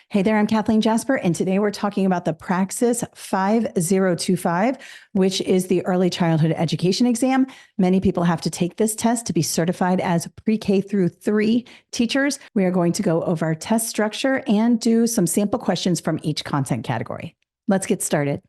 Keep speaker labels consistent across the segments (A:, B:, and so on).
A: Hey there, I'm Kathleen Jasper, and today we're talking about the Praxis 5025, which is the Early Childhood Education exam. Many people have to take this test to be certified as pre-K through 3 teachers. We are going to go over our test structure and do some sample questions from each content category. Let's get started.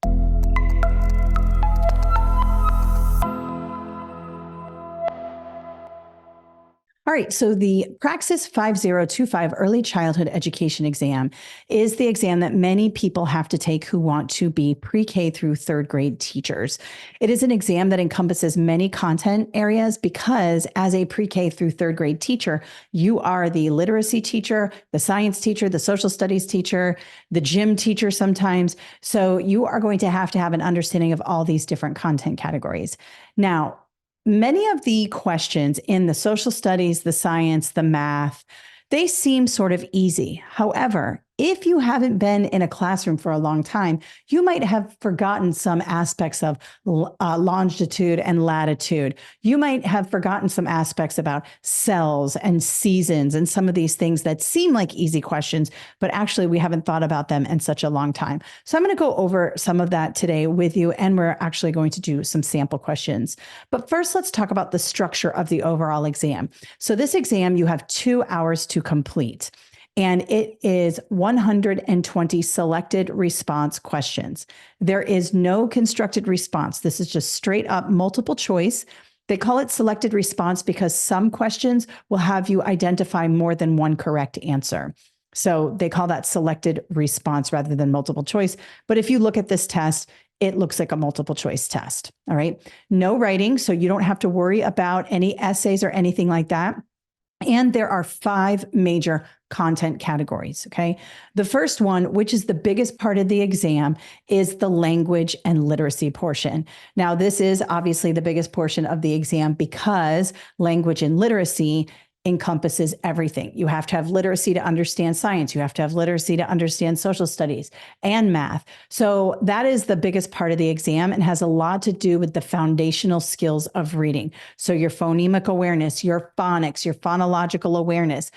A: All right, so the Praxis 5025 Early Childhood Education exam is the exam that many people have to take who want to be pre-K through 3rd grade teachers. It is an exam that encompasses many content areas because as a pre-K through 3rd grade teacher, you are the literacy teacher, the science teacher, the social studies teacher, the gym teacher sometimes. So you are going to have an understanding of all these different content categories. Now, many of the questions in the social studies, the science, the math, they seem sort of easy. However, if you haven't been in a classroom for a long time, you might have forgotten some aspects of longitude and latitude. You might have forgotten some aspects about cells and seasons and some of these things that seem like easy questions, but actually we haven't thought about them in such a long time. So I'm going to go over some of that today with you, and we're actually going to do some sample questions. But first, let's talk about the structure of the overall exam. So this exam, you have 2 hours to complete. And it is 120 selected response questions. There is no constructed response. This is just straight up multiple choice. They call it selected response because some questions will have you identify more than one correct answer. So they call that selected response rather than multiple choice. But if you look at this test, it looks like a multiple choice test. All right. No writing, so you don't have to worry about any essays or anything like that. And there are 5 major content categories, okay? The first one, which is the biggest part of the exam, is the language and literacy portion. Now, this is obviously the biggest portion of the exam because language and literacy encompasses everything. You have to have literacy to understand science. You have to have literacy to understand social studies and math. So that is the biggest part of the exam and has a lot to do with the foundational skills of reading. So your phonemic awareness, your phonics, your phonological awareness,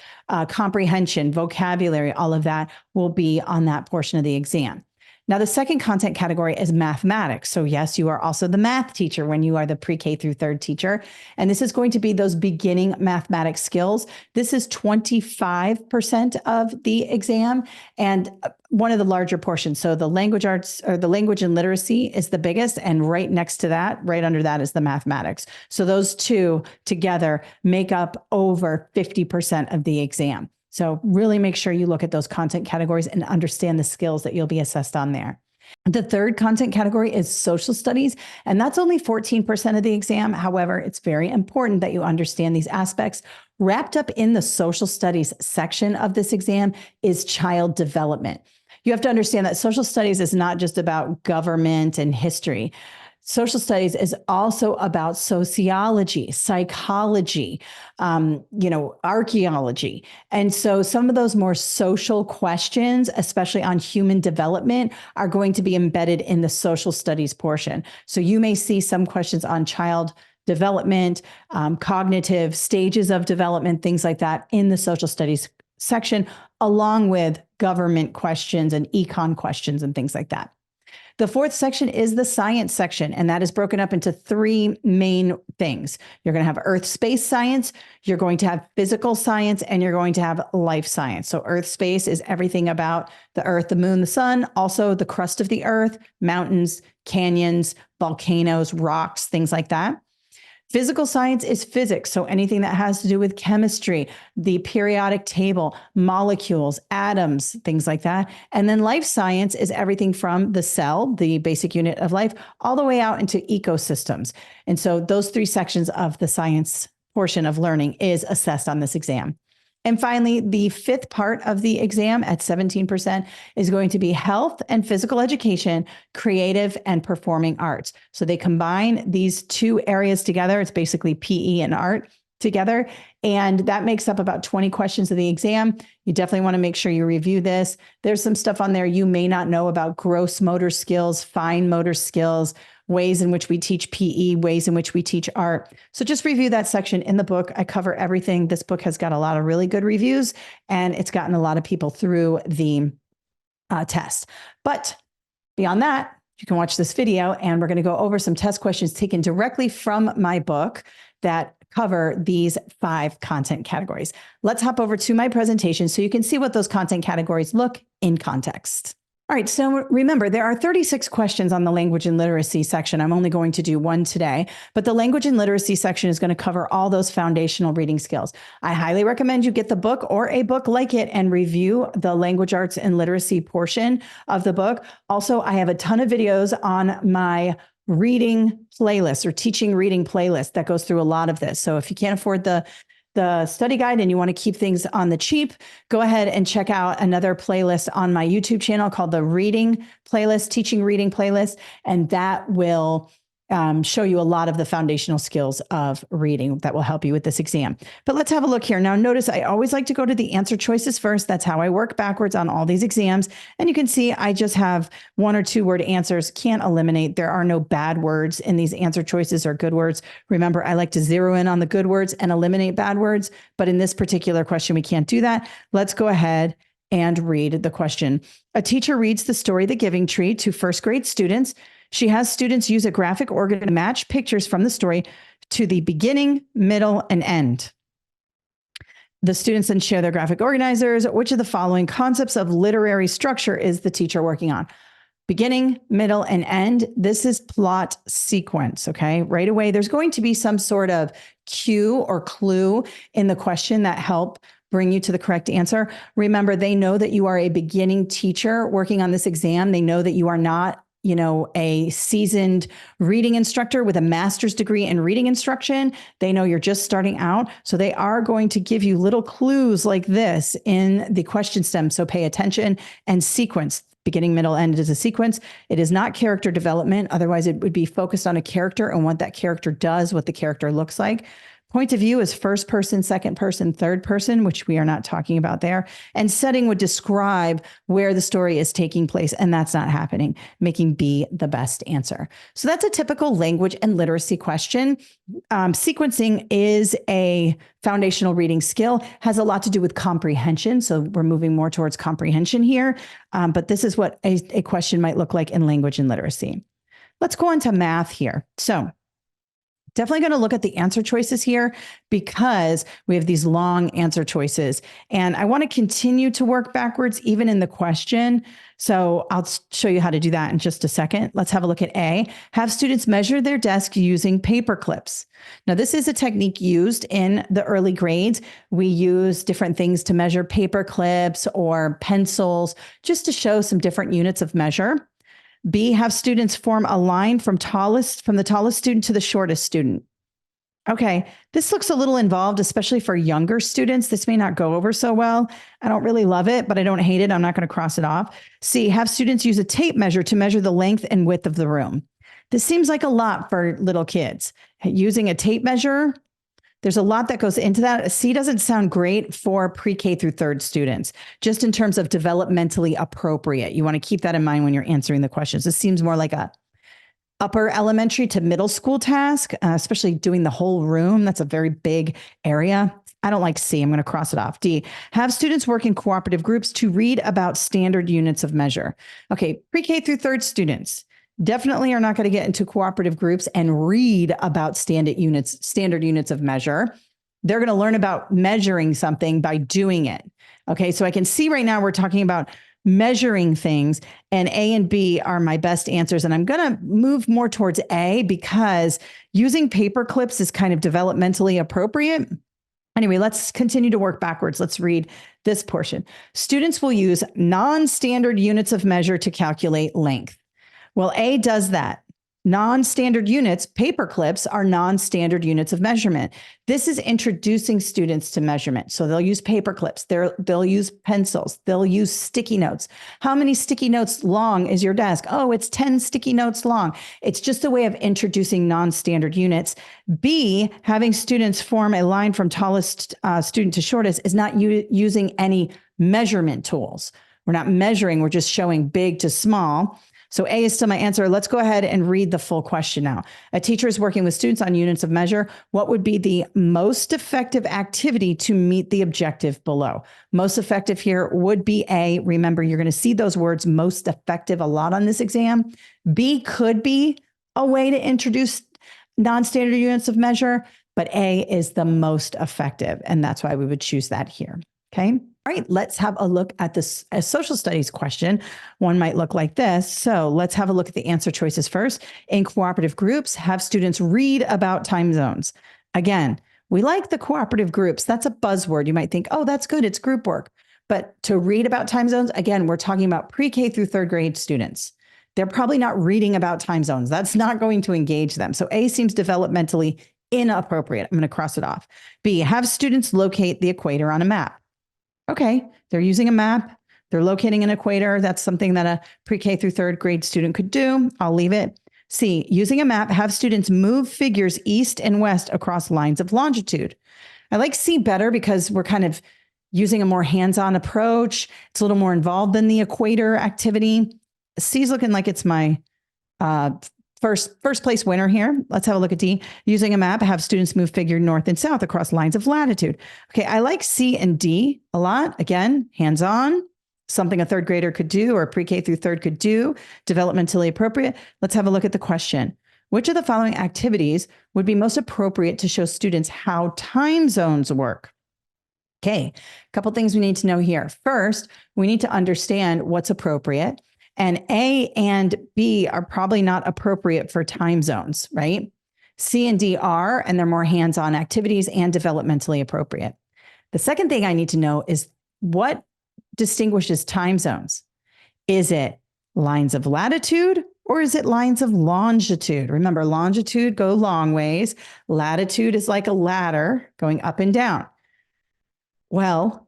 A: comprehension, vocabulary, all of that will be on that portion of the exam. Now, the second content category is mathematics. So yes, you are also the math teacher when you are the pre-K through 3rd teacher. And this is going to be those beginning mathematics skills. This is 25% of the exam and one of the larger portions. So the language arts or the language and literacy is the biggest. And right next to that, right under that is the mathematics. So those two together make up over 50% of the exam. So really make sure you look at those content categories and understand the skills that you'll be assessed on there. The third content category is social studies, and that's only 14% of the exam. However, it's very important that you understand these aspects. Wrapped up in the social studies section of this exam is child development. You have to understand that social studies is not just about government and history. Social studies is also about sociology, psychology, archaeology. And so some of those more social questions, especially on human development, are going to be embedded in the social studies portion. So you may see some questions on child development, cognitive stages of development, things like that in the social studies section, along with government questions and econ questions and things like that. The fourth section is the science section, and that is broken up into 3 main things. You're going to have earth space science, you're going to have physical science, and you're going to have life science. So earth space is everything about the earth, the moon, the sun, also the crust of the earth, mountains, canyons, volcanoes, rocks, things like that. Physical science is physics, so anything that has to do with chemistry, the periodic table, molecules, atoms, things like that. And then life science is everything from the cell, the basic unit of life, all the way out into ecosystems. And so those 3 sections of the science portion of learning is assessed on this exam. And finally, the 5th part of the exam at 17% is going to be health and physical education, creative and performing arts. So they combine these 2 areas together. It's basically PE and art together. And that makes up about 20 questions of the exam. You definitely want to make sure you review this. There's some stuff on there you may not know about gross motor skills, fine motor skills, ways in which we teach PE, ways in which we teach art. So just review that section in the book. I cover everything. This book has got a lot of really good reviews, and it's gotten a lot of people through the test. But beyond that, you can watch this video and we're going to go over some test questions taken directly from my book that cover these 5 content categories. Let's hop over to my presentation so you can see what those content categories look in context. All right, so remember, there are 36 questions on the language and literacy section. I'm only going to do one today, but the language and literacy section is going to cover all those foundational reading skills. I highly recommend you get the book or a book like it and review the language arts and literacy portion of the book. Also, I have a ton of videos on my reading playlist or teaching reading playlist that goes through a lot of this. So if you can't afford the study guide and you want to keep things on the cheap, go ahead and check out another playlist on my YouTube channel called the Reading Playlist, Teaching Reading Playlist, and that will show you a lot of the foundational skills of reading that will help you with this exam. But let's have a look here. Now, notice I always like to go to the answer choices first. That's how I work backwards on all these exams. And you can see I just have 1 or 2 word answers, can't eliminate. There are no bad words in these answer choices or good words. Remember, I like to zero in on the good words and eliminate bad words. But in this particular question, we can't do that. Let's go ahead and read the question. A teacher reads the story, The Giving Tree, to first grade students. She has students use a graphic organ to match pictures from the story to the beginning, middle, and end. The students then share their graphic organizers. Which of the following concepts of literary structure is the teacher working on? Beginning, middle, and end. This is plot sequence, okay? Right away, there's going to be some sort of cue or clue in the question that help bring you to the correct answer. Remember, they know that you are a beginning teacher working on this exam. They know that you are not a seasoned reading instructor with a master's degree in reading instruction. They know you're just starting out. So they are going to give you little clues like this in the question stem. So pay attention and sequence. Beginning, middle, end is a sequence. It is not character development. Otherwise, it would be focused on a character and what that character does, what the character looks like. Point of view is first person, second person, third person, which we are not talking about there. And setting would describe where the story is taking place, and that's not happening, making B the best answer. So that's a typical language and literacy question. Sequencing is a foundational reading skill, has a lot to do with comprehension. So we're moving more towards comprehension here, but this is what a question might look like in language and literacy. Let's go on to math here. So definitely going to look at the answer choices here because we have these long answer choices. And I want to continue to work backwards even in the question. So I'll show you how to do that in just a second. Let's have a look at A. Have students measure their desk using paper clips. Now, this is a technique used in the early grades. We use different things to measure paper clips or pencils just to show some different units of measure. B, have students form a line from the tallest student to the shortest student. Okay, this looks a little involved, especially for younger students. This may not go over so well. I don't really love it, but I don't hate it. I'm not going to cross it off. C, have students use a tape measure to measure the length and width of the room. This seems like a lot for little kids. Using a tape measure, there's a lot that goes into that. C doesn't sound great for pre-K through third students, just in terms of developmentally appropriate. You want to keep that in mind when you're answering the questions. This seems more like a upper elementary to middle school task, especially doing the whole room. That's a very big area. I don't like C. I'm going to cross it off. D, have students work in cooperative groups to read about standard units of measure. Okay, pre-K through third students definitely are not going to get into cooperative groups and read about standard units of measure. They're going to learn about measuring something by doing it. Okay, so I can see right now we're talking about measuring things, and A and B are my best answers. And I'm going to move more towards A because using paper clips is kind of developmentally appropriate. Anyway, let's continue to work backwards. Let's read this portion. Students will use non-standard units of measure to calculate length. Well, A does that. Non-standard units, paper clips, are non-standard units of measurement. This is introducing students to measurement. So they'll use paper clips, they'll use pencils, they'll use sticky notes. How many sticky notes long is your desk? Oh, it's 10 sticky notes long. It's just a way of introducing non-standard units. B, having students form a line from tallest student to shortest is not using any measurement tools. We're not measuring, we're just showing big to small. So A is still my answer. Let's go ahead and read the full question now. A teacher is working with students on units of measure. What would be the most effective activity to meet the objective below? Most effective here would be A. Remember, you're going to see those words most effective a lot on this exam. B could be a way to introduce non-standard units of measure, but A is the most effective. And that's why we would choose that here. Okay. All right, let's have a look at this a social studies question. One might look like this. So let's have a look at the answer choices first. In cooperative groups, have students read about time zones. Again, we like the cooperative groups. That's a buzzword. You might think, oh, that's good. It's group work. But to read about time zones, again, we're talking about pre-K through third grade students. They're probably not reading about time zones. That's not going to engage them. So A seems developmentally inappropriate. I'm going to cross it off. B, have students locate the equator on a map. Okay, they're using a map. They're locating an equator. That's something that a pre-K through third grade student could do. I'll leave it. C, using a map, have students move figures east and west across lines of longitude. I like C better because we're kind of using a more hands-on approach. It's a little more involved than the equator activity. C's looking like it's my first place winner here. Let's have a look at D. Using a map, have students move figure north and south across lines of latitude. Okay, I like C and D a lot. Again, hands-on, something a third grader could do or pre-K through third could do, developmentally appropriate. Let's have a look at the question. Which of the following activities would be most appropriate to show students how time zones work? Okay, a couple things we need to know here. First, we need to understand what's appropriate. And A and B are probably not appropriate for time zones, right? C and D are, and they're more hands-on activities and developmentally appropriate. The second thing I need to know is what distinguishes time zones? Is it lines of latitude or is it lines of longitude? Remember, longitude go long ways. Latitude is like a ladder going up and down. Well,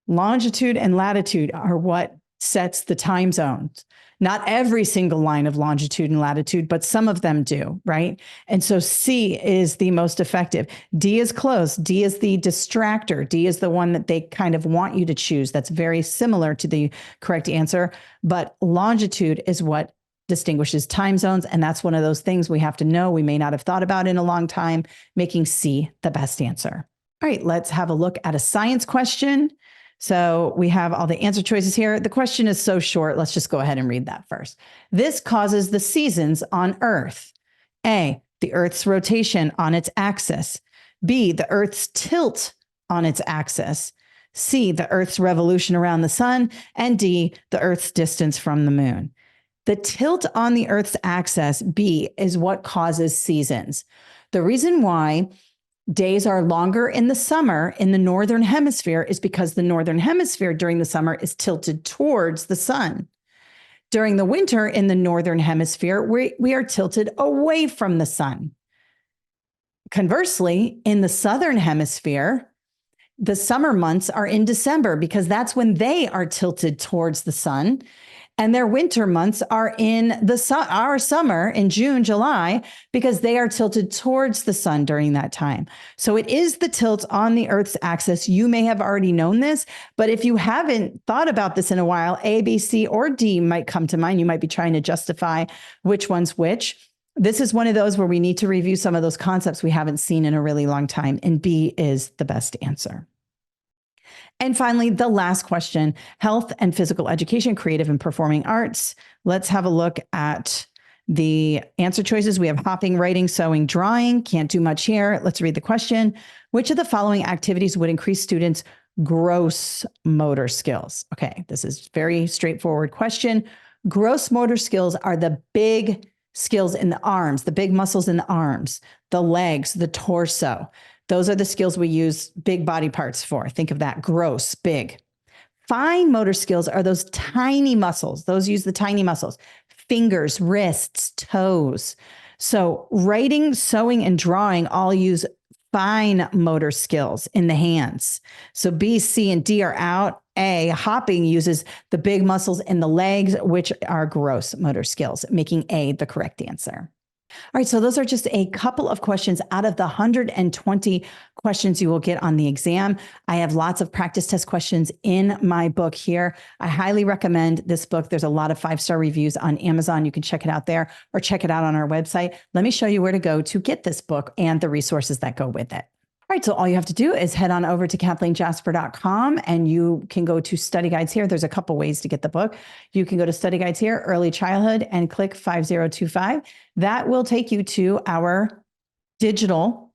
A: longitude and latitude are what sets the time zones. Not every single line of longitude and latitude, but some of them do, right? And so C is the most effective. D is close. D is the distractor. D is the one that they kind of want you to choose. That's very similar to the correct answer, but longitude is what distinguishes time zones. And that's one of those things we have to know we may not have thought about in a long time, making C the best answer. All right, let's have a look at a science question. So we have all the answer choices here. The question is so short. Let's just go ahead and read that first. This causes the seasons on Earth. A, the Earth's rotation on its axis. B, the Earth's tilt on its axis. C, the Earth's revolution around the sun. And D, the Earth's distance from the moon. The tilt on the Earth's axis, B, is what causes seasons. The reason why days are longer in the summer in the northern hemisphere is because the northern hemisphere during the summer is tilted towards the sun. During the winter in the northern hemisphere, we are tilted away from the sun. Conversely, in the southern hemisphere, the summer months are in December because that's when they are tilted towards the sun. And their winter months are in our summer in June, July, because they are tilted towards the sun during that time. So it is the tilt on the Earth's axis. You may have already known this, but if you haven't thought about this in a while, A, B, C, or D might come to mind. You might be trying to justify which one's which. This is one of those where we need to review some of those concepts we haven't seen in a really long time, and B is the best answer. And finally, the last question, health and physical education, creative and performing arts. Let's have a look at the answer choices. We have hopping, writing, sewing, drawing. Can't do much here. Let's read the question. Which of the following activities would increase students' gross motor skills? Okay, this is a very straightforward question. Gross motor skills are the big skills in the arms, the big muscles in the arms, the legs, the torso. Those are the skills we use big body parts for. Think of that, gross, big. Fine motor skills are those tiny muscles. Those use the tiny muscles, fingers, wrists, toes. So writing, sewing, and drawing all use fine motor skills in the hands. So B, C, and D are out. A, hopping uses the big muscles in the legs, which are gross motor skills, making A the correct answer. All right, so those are just a couple of questions out of the 120 questions you will get on the exam. I have lots of practice test questions in my book here. I highly recommend this book. There's a lot of 5-star reviews on Amazon. You can check it out there or check it out on our website. Let me show you where to go to get this book and the resources that go with it. All right, so all you have to do is head on over to KathleenJasper.com and you can go to study guides here. There's a couple ways to get the book. You can go to study guides here, early childhood, and click 5025. That will take you to our digital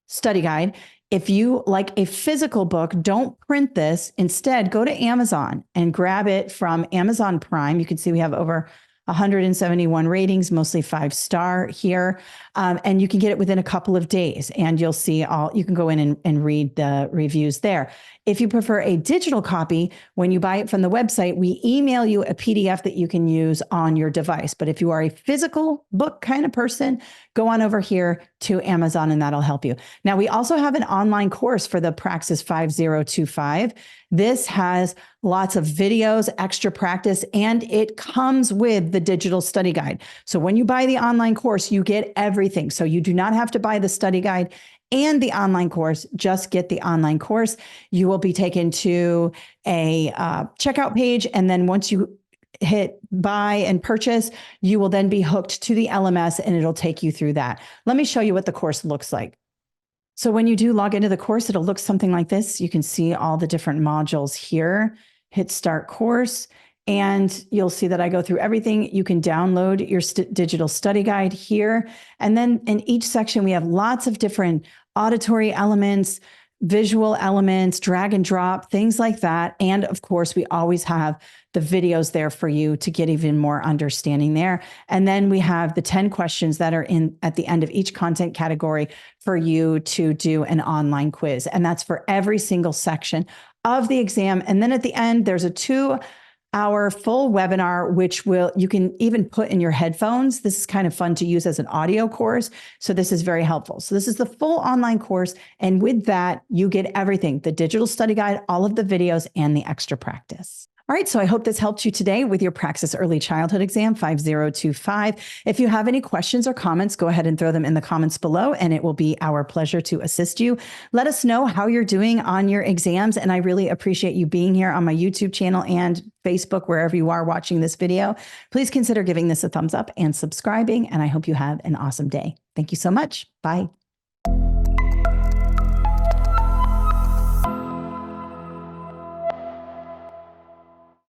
A: study guide. If you like a physical book, don't print this. Instead, go to Amazon and grab it from Amazon Prime. You can see we have over 171 ratings, mostly 5-star here. And you can get it within a couple of days and you'll see you can go in and read the reviews there. If you prefer a digital copy, when you buy it from the website, we email you a PDF that you can use on your device. But if you are a physical book kind of person, go on over here to Amazon and that'll help you. Now, we also have an online course for the Praxis 5025. This has lots of videos, extra practice, and it comes with the digital study guide. So when you buy the online course, you get everything. So you do not have to buy the study guide and the online course, just get the online course. You will be taken to a checkout page. And then once you hit buy and purchase, you will then be hooked to the LMS and it'll take you through that. Let me show you what the course looks like. So when you do log into the course, it'll look something like this. You can see all the different modules here. Hit start course. And you'll see that I go through everything. You can download your digital study guide here. And then in each section, we have lots of different auditory elements, visual elements, drag and drop, things like that. And of course, we always have the videos there for you to get even more understanding there. And then we have the 10 questions that are in at the end of each content category for you to do an online quiz. And that's for every single section of the exam. And then at the end, there's a 2-hour full webinar, which you can even put in your headphones. This is kind of fun to use as an audio course. So this is very helpful. So this is the full online course. And with that, you get everything, the digital study guide, all of the videos, and the extra practice. All right, so I hope this helped you today with your Praxis Early Childhood Exam 5025. If you have any questions or comments, go ahead and throw them in the comments below, and it will be our pleasure to assist you. Let us know how you're doing on your exams, and I really appreciate you being here on my YouTube channel and Facebook, wherever you are watching this video. Please consider giving this a thumbs up and subscribing, and I hope you have an awesome day. Thank you so much. Bye.